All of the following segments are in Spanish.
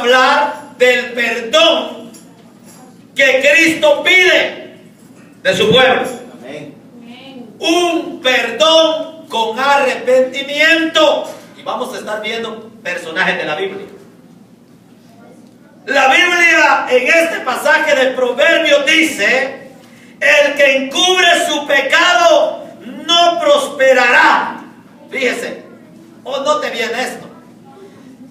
hablar del perdón que Cristo pide de su pueblo. Amén. Un perdón con arrepentimiento. Y vamos a estar viendo personajes de la Biblia. La Biblia en este pasaje de Proverbios dice: el que encubre su pecado no prosperará. Fíjese, note bien esto,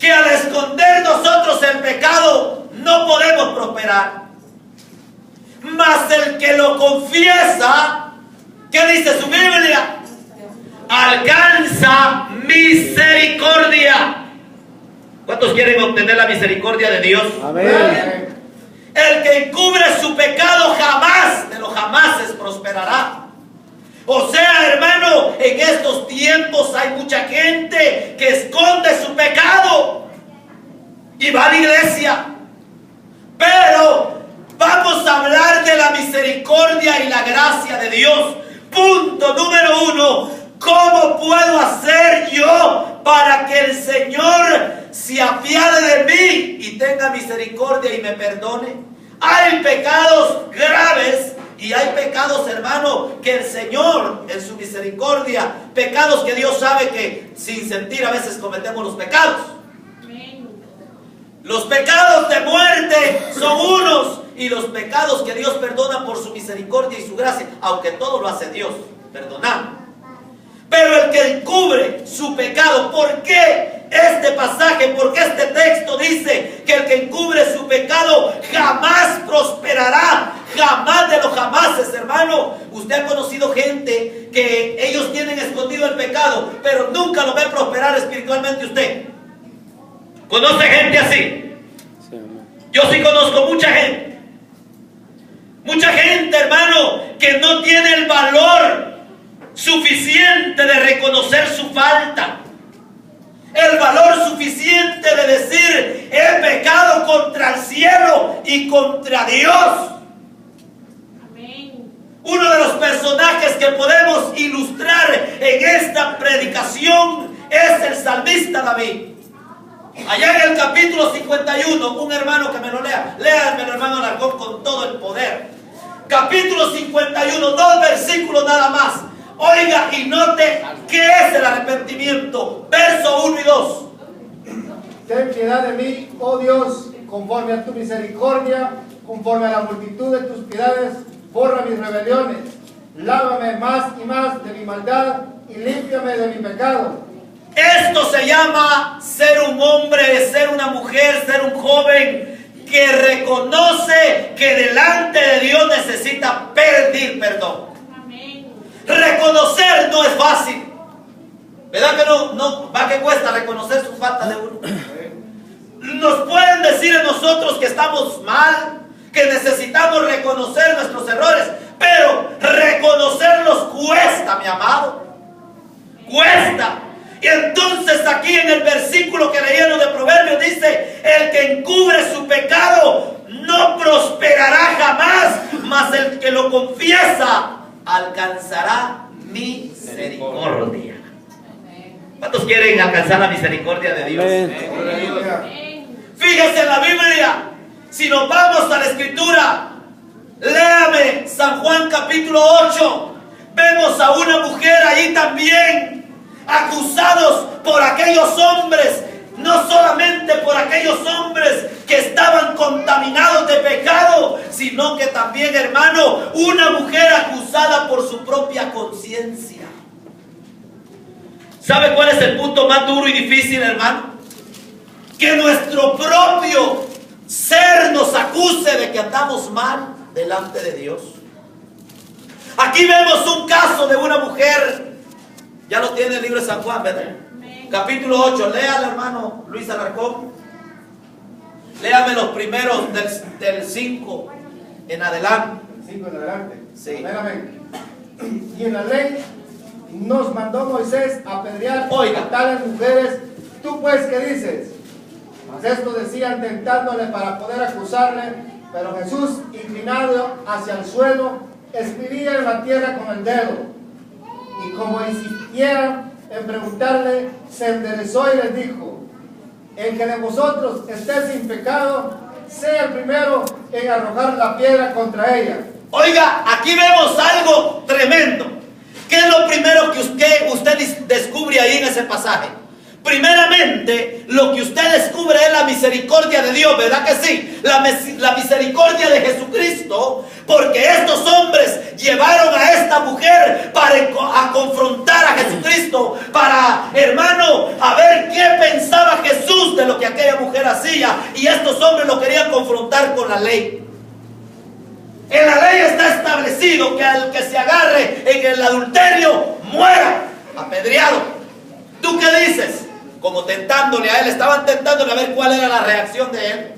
que al esconder nosotros el pecado no podemos prosperar. Mas el que lo confiesa, ¿qué dice su Biblia? Alcanza misericordia. ¿Cuántos quieren obtener la misericordia de Dios? Amén. El que encubre su pecado jamás de los jamases prosperará. O sea, hermano, en estos tiempos hay mucha gente que esconde su pecado y va a la iglesia. Pero vamos a hablar de la misericordia y la gracia de Dios. Punto número 1. ¿Cómo puedo hacer yo para que el Señor se apiade de mí y tenga misericordia y me perdone? Hay pecados graves y hay pecados, hermano, que el Señor en su misericordia, pecados que Dios sabe que sin sentir a veces cometemos los pecados. Los pecados de muerte son unos, y los pecados que Dios perdona por su misericordia y su gracia, aunque todo lo hace Dios, perdonando. Pero el que encubre su pecado, ¿por qué este pasaje, por qué este texto dice que el que encubre su pecado jamás prosperará? Jamás de los jamases, hermano. Usted ha conocido gente que ellos tienen escondido el pecado, pero nunca lo ve prosperar espiritualmente usted. ¿Conoce gente así? Yo sí conozco mucha gente. Mucha gente, hermano, que no tiene el valor suficiente de reconocer su falta, el valor suficiente de decir: he pecado contra el cielo y contra Dios. Amén. Uno de los personajes que podemos ilustrar en esta predicación es el salmista David. Allá en el capítulo 51, un hermano que me lo lea, léanmelo, hermano Alarcón, con todo el poder. Capítulo 51, 2 versículos nada más. Oiga y note qué es el arrepentimiento. Verso 1 y 2. Ten piedad de mí, oh Dios, conforme a tu misericordia, conforme a la multitud de tus piedades, borra mis rebeliones. Lávame más y más de mi maldad y límpiame de mi pecado. Esto se llama ser un hombre, ser una mujer, ser un joven que reconoce que delante de Dios necesita pedir perdón. Reconocer no es fácil. ¿Verdad que no? Va que cuesta reconocer su falta de uno. Nos pueden decir a nosotros que estamos mal, que necesitamos reconocer nuestros errores, pero reconocerlos cuesta, mi amado. Cuesta. Y entonces aquí en el versículo que leíamos de Proverbios dice: el que encubre su pecado no prosperará jamás, mas el que lo confiesa alcanzará misericordia. ¿Cuántos quieren alcanzar la misericordia de Dios? Fíjese en la Biblia. Si nos vamos a la escritura, léame San Juan capítulo 8. Vemos a una mujer ahí también, acusados por aquellos hombres, no solamente por aquellos hombres que estaban contaminados de pecado, sino que también, hermano, una mujer acusada por su propia conciencia. ¿Sabe cuál es el punto más duro y difícil, hermano? Que nuestro propio ser nos acuse de que andamos mal delante de Dios. Aquí vemos un caso de una mujer. Ya lo tiene el libro de San Juan, ¿verdad? Capítulo 8, léalo, hermano Luis Alarcón. Léame los primeros del 5 en adelante. 5 en adelante. Sí. Amén. Y en la ley nos mandó Moisés a apedrear a tales mujeres. ¿Tú pues qué dices? Mas esto decían tentándole para poder acusarle, pero Jesús, inclinado hacia el suelo, escribía en la tierra con el dedo. Y como insistieran en preguntarle, se enderezó y les dijo: el que de vosotros esté sin pecado, sea el primero en arrojar la piedra contra ella. Oiga, aquí vemos algo tremendo. ¿Qué es lo primero que usted descubre ahí en ese pasaje? Primeramente, lo que usted descubre es la misericordia de Dios, ¿verdad que sí? La misericordia de Jesucristo, porque estos hombres llevaron a esta mujer a confrontar a Jesucristo, para, hermano, a ver qué pensaba Jesús de lo que aquella mujer hacía, y estos hombres lo querían confrontar con la ley. En la ley está establecido que al que se agarre en el adulterio muera apedreado. ¿Tú qué dices? Como tentándole a él, estaban tentándole a ver cuál era la reacción de él.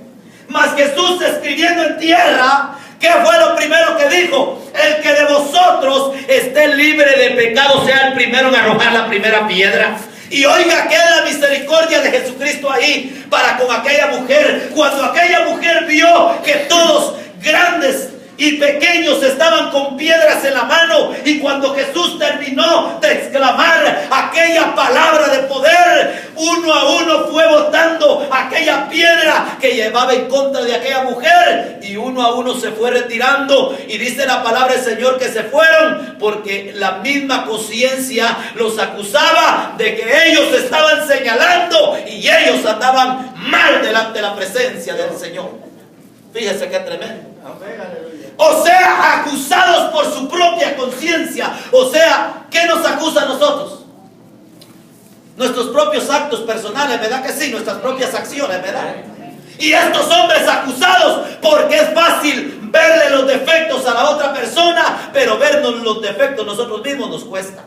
Mas Jesús, escribiendo en tierra, ¿qué fue lo primero que dijo? El que de vosotros esté libre de pecado sea el primero en arrojar la primera piedra. Y oiga, ¿qué es la misericordia de Jesucristo ahí para con aquella mujer? Cuando aquella mujer vio que todos, grandes y pequeños, estaban con piedras en la mano, y cuando Jesús terminó de exclamar aquella palabra de poder, uno a uno fue botando aquella piedra que llevaba en contra de aquella mujer, y uno a uno se fue retirando. Y dice la palabra del Señor que se fueron porque la misma conciencia los acusaba de que ellos estaban señalando y ellos andaban mal delante de la presencia del Señor. Fíjese qué tremendo. O sea, acusados por su propia conciencia. O sea, ¿qué nos acusa a nosotros? Nuestros propios actos personales, ¿verdad que sí? Nuestras propias acciones, ¿verdad? Y estos hombres acusados, porque es fácil verle los defectos a la otra persona, pero vernos los defectos nosotros mismos nos cuesta.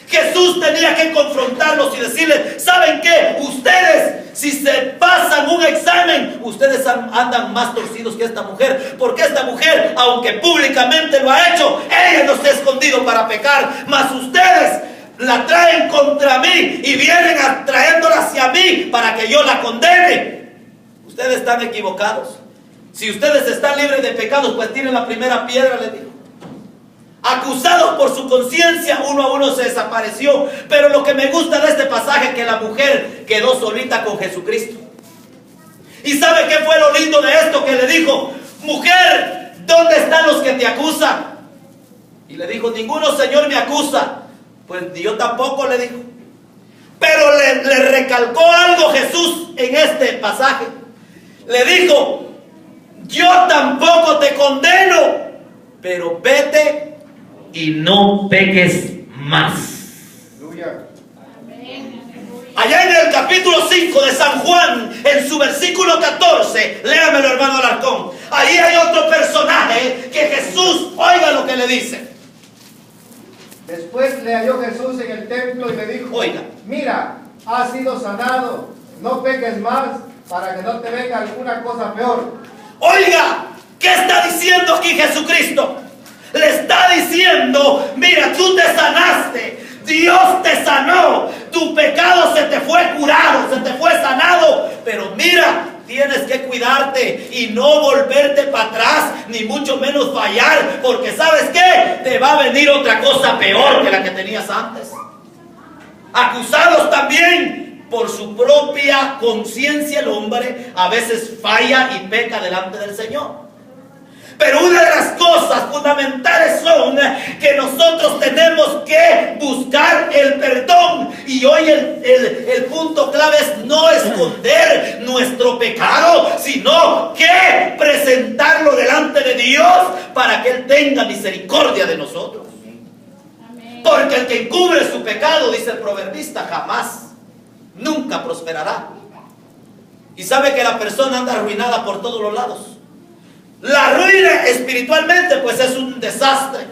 Jesús tenía que confrontarlos y decirles: ¿saben qué? Ustedes, si se pasan un examen, ustedes andan más torcidos que esta mujer, porque esta mujer, aunque públicamente lo ha hecho, ella no se ha escondido para pecar, mas ustedes la traen contra mí y vienen trayéndola hacia mí para que yo la condene. Ustedes están equivocados. Si ustedes están libres de pecados, pues tiren la primera piedra, les dijo. Acusados por su conciencia, uno a uno se desapareció. Pero lo que me gusta de este pasaje es que la mujer quedó solita con Jesucristo. ¿Y sabe qué fue lo lindo de esto? Que le dijo: mujer, ¿dónde están los que te acusan? Y le dijo: ninguno, Señor, me acusa. Pues yo tampoco, le dijo. Pero le recalcó algo Jesús en este pasaje. Le dijo: yo tampoco te condeno, pero vete y no peques más. Allá en el capítulo 5 de San Juan, en su versículo 14, léamelo, hermano Alarcón. Ahí hay otro personaje que Jesús, oiga lo que le dice. Después le halló Jesús en el templo y le dijo: oiga, mira, has sido sanado, no peques más, para que no te venga alguna cosa peor. Oiga, ¿qué está diciendo aquí Jesucristo? Le está diciendo: mira, tú te sanaste, Dios te sanó, tu pecado se te fue curado, se te fue sanado, pero mira, tienes que cuidarte y no volverte para atrás, ni mucho menos fallar, porque ¿sabes qué? Te va a venir otra cosa peor que la que tenías antes. Acusados también por su propia conciencia, el hombre a veces falla y peca delante del Señor. Pero una de las cosas fundamentales son que nosotros tenemos que buscar el perdón. Y hoy el punto clave es no esconder nuestro pecado, sino que presentarlo delante de Dios para que Él tenga misericordia de nosotros. Porque el que encubre su pecado, dice el proverbista, jamás, nunca prosperará. Y sabe que la persona anda arruinada por todos los lados. La ruina espiritualmente pues es un desastre,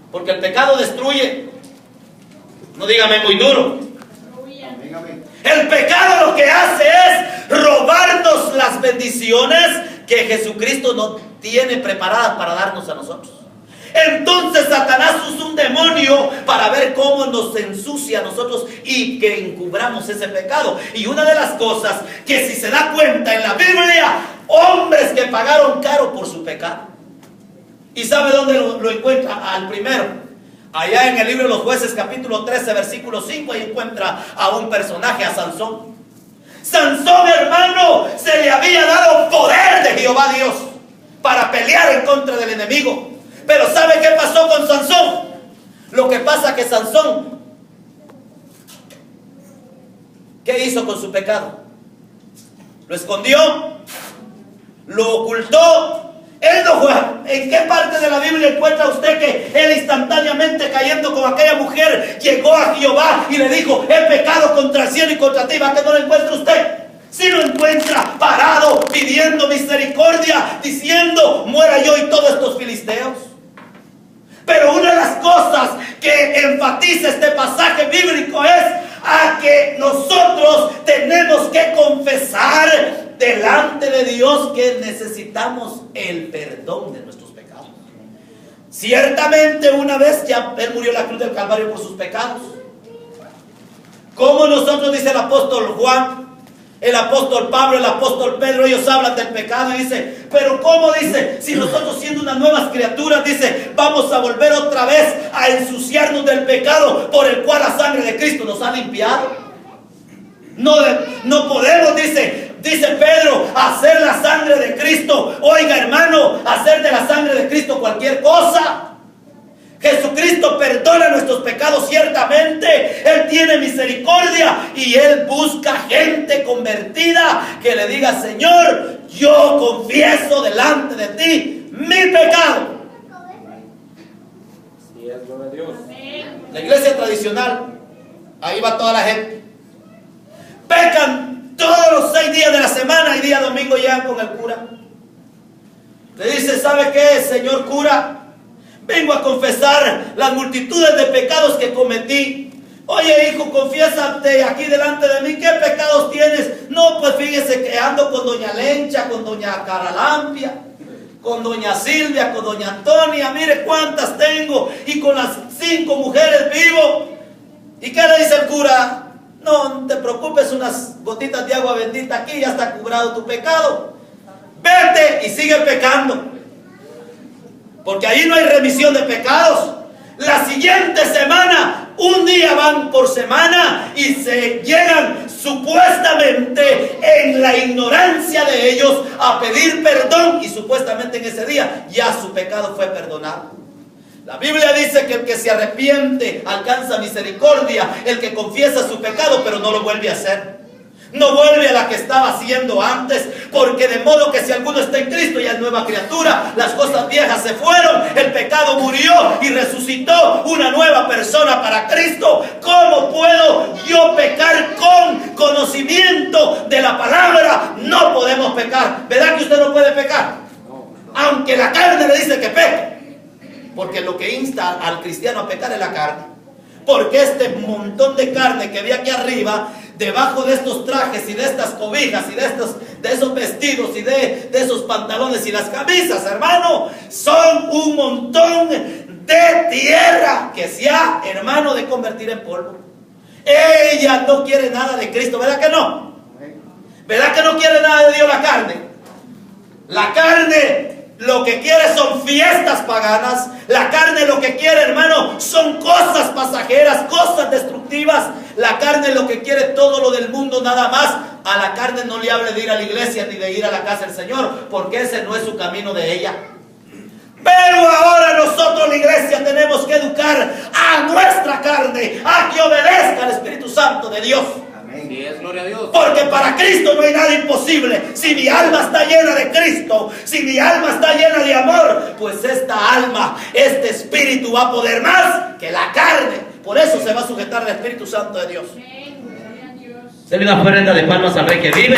porque el pecado destruye. No dígame muy duro. El pecado lo que hace es robarnos las bendiciones que Jesucristo nos tiene preparadas para darnos a nosotros. Entonces Satanás usa un demonio para ver cómo nos ensucia a nosotros y que encubramos ese pecado. Y una de las cosas que, si se da cuenta en la Biblia, hombres que pagaron caro por su pecado. ¿Y sabe dónde lo encuentra? Al primero, allá en el libro de los Jueces, capítulo 13, versículo 5, ahí encuentra a un personaje, a Sansón. Sansón, hermano, se le había dado poder de Jehová Dios para pelear en contra del enemigo. Pero ¿sabe qué pasó con Sansón? Lo que pasa que Sansón, ¿qué hizo con su pecado? Lo escondió, lo ocultó. Él no fue. ¿En qué parte de la Biblia encuentra usted que él instantáneamente cayendo con aquella mujer llegó a Jehová y le dijo: he pecado contra el cielo y contra ti? ¿Va que no lo encuentra usted? Si lo encuentra parado pidiendo misericordia, diciendo: muera yo y todos estos filisteos. Pero una de las cosas que enfatiza este pasaje bíblico es a que nosotros tenemos que confesar delante de Dios que necesitamos el perdón de nuestros pecados. Ciertamente una vez ya Él murió en la cruz del Calvario por sus pecados. Como nosotros, dice el apóstol Juan, el apóstol Pablo, el apóstol Pedro, ellos hablan del pecado y dice: pero ¿cómo? Dice, si nosotros siendo unas nuevas criaturas, dice, vamos a volver otra vez a ensuciarnos del pecado por el cual la sangre de Cristo nos ha limpiado. No podemos, dice Pedro, hacer la sangre de Cristo. Oiga, hermano, hacer de la sangre de Cristo cualquier cosa. Jesucristo perdona nuestros pecados, ciertamente. Él tiene misericordia y Él busca gente convertida que le diga: Señor, yo confieso delante de ti mi pecado. Sí, es gloria a Dios. La iglesia tradicional, ahí va toda la gente. Pecan todos los 6 días de la semana y día domingo llegan con el cura. Le dice: ¿sabe qué, señor cura? Vengo a confesar las multitudes de pecados que cometí. Oye, hijo, confiésate aquí delante de mí. ¿Qué pecados tienes? No, pues fíjese que ando con doña Lencha, con doña Caralampia, con doña Silvia, con doña Antonia. Mire cuántas tengo. Y con las 5 mujeres vivo. ¿Y qué le dice el cura? No te preocupes, unas gotitas de agua bendita aquí, ya está curado tu pecado. Vete y sigue pecando, porque ahí no hay remisión de pecados. La siguiente semana, un día van por semana y se llegan supuestamente en la ignorancia de ellos a pedir perdón, y supuestamente en ese día ya su pecado fue perdonado. La Biblia dice que el que se arrepiente alcanza misericordia, el que confiesa su pecado pero no lo vuelve a hacer. No vuelve a la que estaba haciendo antes, porque de modo que si alguno está en Cristo ya es nueva criatura. Las cosas viejas se fueron, el pecado murió y resucitó una nueva persona para Cristo. ¿Cómo puedo yo pecar con conocimiento de la palabra? No podemos pecar. ¿Verdad que usted no puede pecar? Aunque la carne le dice que peque, porque lo que insta al cristiano a pecar es la carne. Porque este montón de carne que ve aquí arriba, debajo de estos trajes y de estas cobijas y de esos vestidos y de esos pantalones y las camisas, hermano, son un montón de tierra que se ha, hermano, de convertir en polvo. Ella no quiere nada de Cristo, ¿verdad que no? ¿Verdad que no quiere nada de Dios la carne? La carne lo que quiere son fiestas paganas. La carne lo que quiere, hermano, son cosas pasajeras, cosas destructivas. La carne lo que quiere todo lo del mundo nada más. A la carne no le hable de ir a la iglesia ni de ir a la casa del Señor, porque ese no es su camino de ella. Pero ahora nosotros, la iglesia, tenemos que educar a nuestra carne a que obedezca al Espíritu Santo de Dios. Sí, es gloria a Dios. Porque para Cristo no hay nada imposible. Si mi alma está llena de Cristo, si mi alma está llena de amor, pues esta alma, este espíritu va a poder más que la carne. Por eso se va a sujetar al Espíritu Santo de Dios. Denle una ofrenda de palmas al Rey que vive.